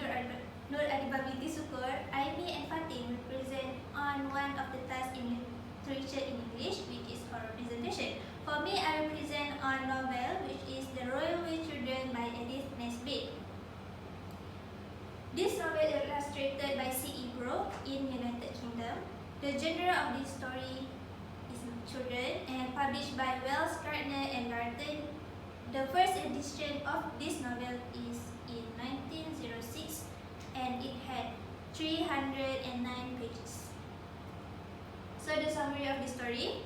me, Nur Adibabiti Sukur, Aimi and Fatin will present on one of the tasks in literature in English, which is oral presentation. For me, I will present on novel, which is The Railway Children by Edith Nesbit. This novel is illustrated by C.E. Brook in United Kingdom. The genre of this story is children and published by Wells, Gardner and Garten. The first edition of this novel is in 1906 and it had 309 pages. So the summary of the story.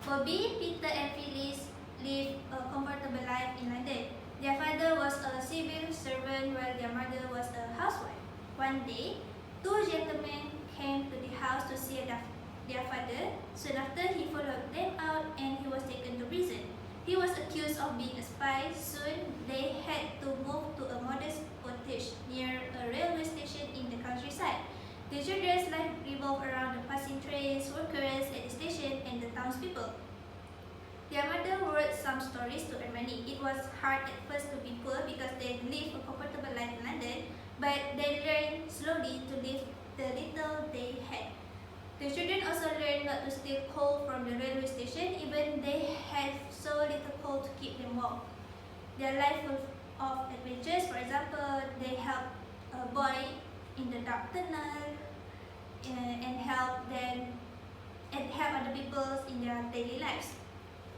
Bobby, Peter and Phyllis lived a comfortable life in London. Their father was a civil servant while their mother was a housewife. One day, two gentlemen came to the house to see their father. Soon after, he followed them out and he was taken to prison. He was accused of being a spy. Soon, they had to move to a modest cottage near a railway station in the countryside. The children's life revolved around the passing trains, workers at the station, and the townspeople. Their mother wrote some stories to earn money. It was hard at first to be poor because they lived a comfortable life in London, but they learned slowly to live the little they had. The children also learned not to steal coal from the railway station, even they had so little coal to keep them warm. Their life full of adventures. For example, they helped a boy in the dark tunnel and help other people in their daily lives.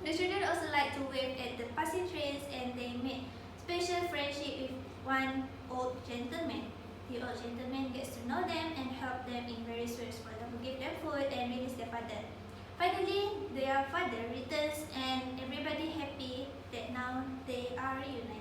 The children also like to wave at the passing trains and they made special friendship with one old gentleman. The old gentleman gets to know them and help them in various ways. For example, give them food and release their father. Finally, their father returns and everybody happy that now they are united.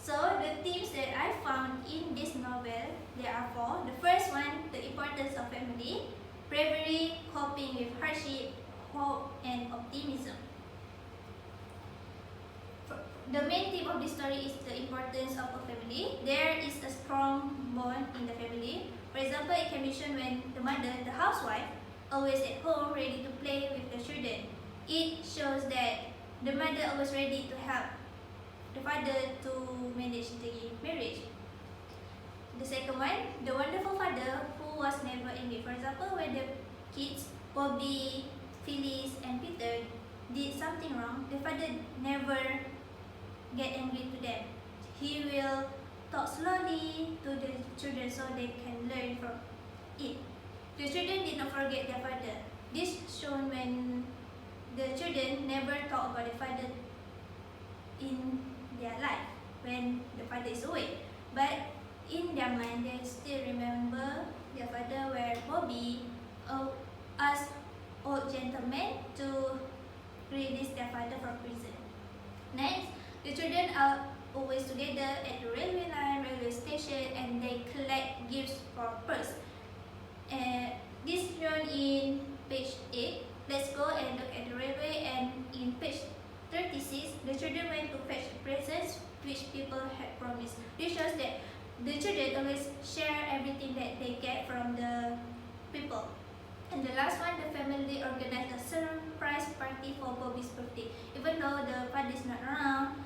So the themes that I found in this novel, there are four. The first one, the importance of family, bravery, coping with hardship, hope, and optimism. The main theme of this story is the importance of a family. There is a strong bond in the family. For example, it can be shown when the mother, the housewife, always at home ready to play with the children. It shows that the mother always ready to help the father to manage the marriage. The second one, the wonderful father who was never angry. For example, when the kids, Bobby, Phyllis, and Peter did something wrong, the father never get angry to them. He will talk slowly to the children so they can learn from it. The children did not forget their father. This shown when the children never talk about the father in their life when the father is away. But in their mind, they still remember their father where Bobby asked old gentleman to release their father from prison. Next, the children are always together at the railway line, railway station, and they collect gifts for purse. This shown in page 8. Let's go and look at the railway, and in page 36, the children went to fetch presents which people had promised. This shows that the children always share everything that they get from the people. And the last one, the family organized a surprise party for Bobby's birthday. Even though the father is not around,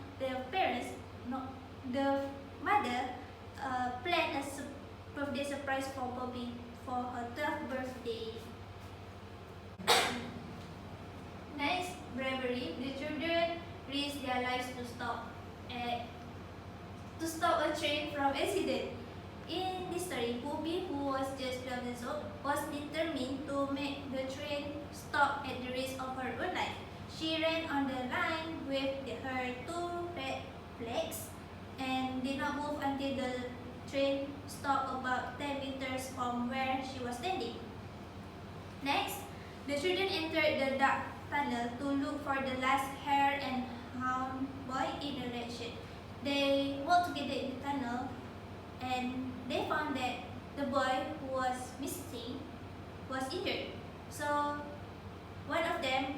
the mother planned a birthday surprise for Bobby for her 12th birthday. Next, bravery. The children risked their lives to stop a train from accident. In this story, Bobby, who was just 12 years old, was determined to make the train stop at the risk of her own life. She ran on the line with her two red flags and did not move until the train stopped about 10 meters from where she was standing. Next, the children entered the dark tunnel to look for the last hare and hound boy in the red shirt. They walked together in the tunnel and they found that the boy who was missing was injured. So one of them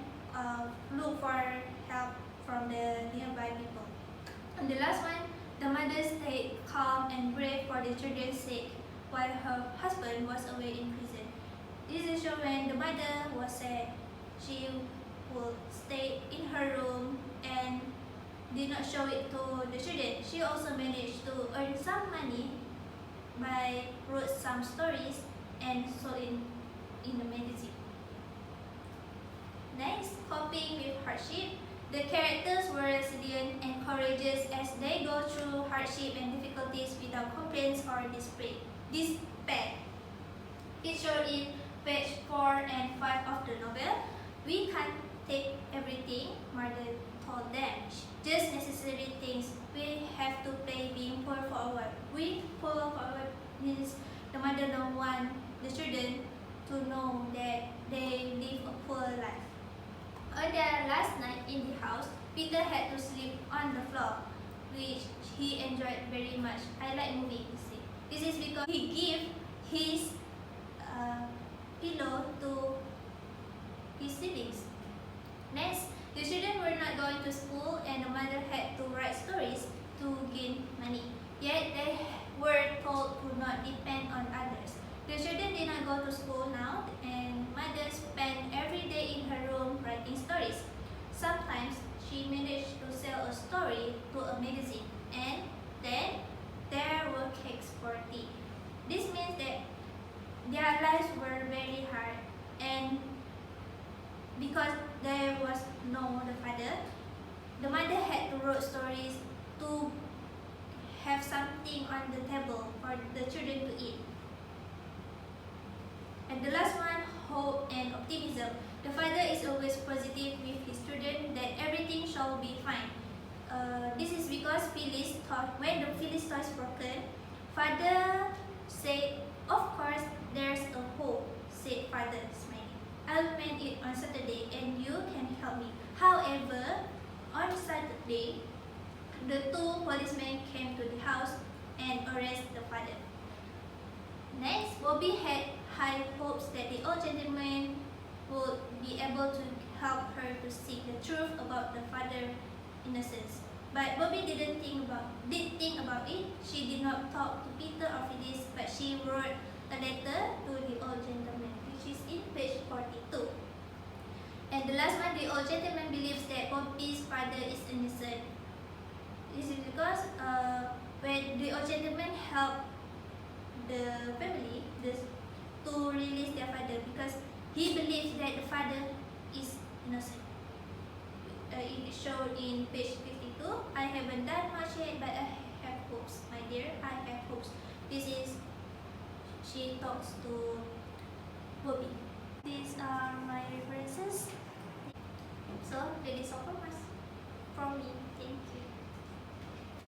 looked for help from the nearby people. And the last one, the mother stayed calm and brave for the children's sake while her husband was away in prison. This is shown when the mother was sad. She would stay in her room and did not show it to the children. She also managed to earn some money by wrote some stories and sold in the magazine. Next, coping with hardship. The characters were resilient and courageous as they go through hardship and difficulties without complaints or despair. It showed in page 4 and 5 of the novel. We can't take everything, mother told them. Just necessary things. We have to play being poor for a while. We poor for a while means the mother don't want the children to know that they live a poor life. On their last night in the house, Peter had to sleep on the floor, which he enjoyed very much. I like moving, you see. This is because he gave his pillow to his siblings. Next, the children were not going to school and the mother had to write stories to gain money. Yet they were told to not depend on others. The children did not go to school now and mother spent every day in her room writing stories. Sometimes she managed to sell a story to a magazine and then there were cakes for tea. This means that their lives were very hard and because there was no the father, the mother had to write stories to have something on the table for the children to eat. And the last one, hope and optimism. The father is always positive with his children that everything shall be fine. This is because Phyllis thought when the Phyllis toy is broken, father said, "Of course, there's a hope," said father, smiling. "I'll mend it on Saturday and you can help me." However, on Saturday, the two policemen came to the house and arrested the father. Next, Bobby had high hopes that the old gentleman would be able to help her to seek the truth about the father's innocence. But Bobby did think about it. She did not talk to Peter or Phyllis, but she wrote a letter to the old gentleman, which is in page 42. And the last one, the old gentleman believes that Bobby's father is innocent. This is because when the old gentleman helped the family to release their father because he believes that the father is innocent. It showed in page 52. I haven't done much yet, but I have hopes, my dear. I have hopes. This is she talks to Bobby. These are my references. So that is all from me.